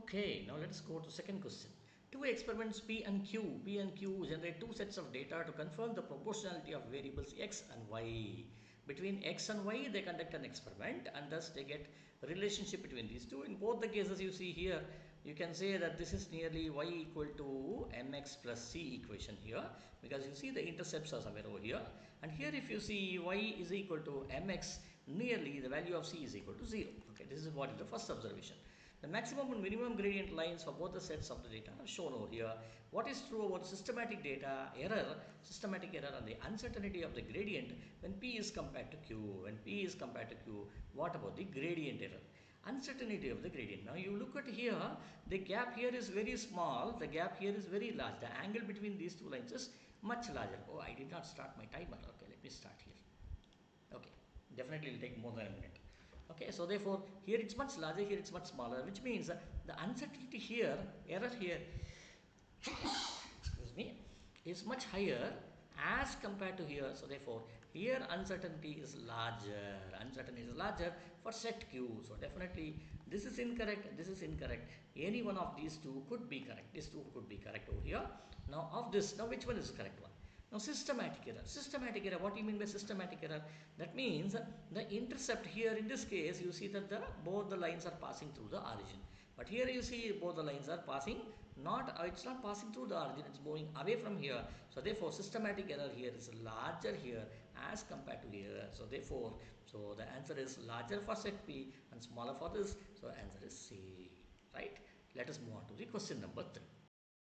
Okay, now let's go to second question. Two experiments P and Q. P and Q generate two sets of data to confirm the proportionality of variables X and Y. Between X and Y, they conduct an experiment and thus they get a relationship between these two. In both the cases you see here, you can say that this is nearly Y equal to mx plus c equation here, because you see the intercepts are somewhere over here. And here if you see Y is equal to mx, nearly the value of c is equal to 0. Okay, this is what is the first observation. The maximum and minimum gradient lines for both the sets of the data are shown over here. What is true about systematic systematic error and the uncertainty of the gradient when P is compared to Q? When P is compared to Q, what about the gradient error? Uncertainty of the gradient. Now you look at here, the gap here is very small, the gap here is very large. The angle between these two lines is much larger. Oh, I did not start my timer. Okay, let me start here. Okay, definitely it will take more than a minute. Okay, so therefore here it's much larger, here it's much smaller, which means the uncertainty here, error here, excuse me, is much higher as compared to here. So therefore here uncertainty is larger for set Q. So definitely this is incorrect, this is incorrect. Any one of these two could be correct. These two could be correct over here. Now of this, now which one is the correct one? Now systematic error. Systematic error, what do you mean by systematic error? That means the intercept here, in this case you see that both the lines are passing through the origin. But here you see both the lines are passing, it's not passing through the origin, it's moving away from here. So therefore systematic error here is larger here as compared to here. So therefore, so the answer is larger for set P and smaller for this. So answer is C, right? Let us move on to the question number 3.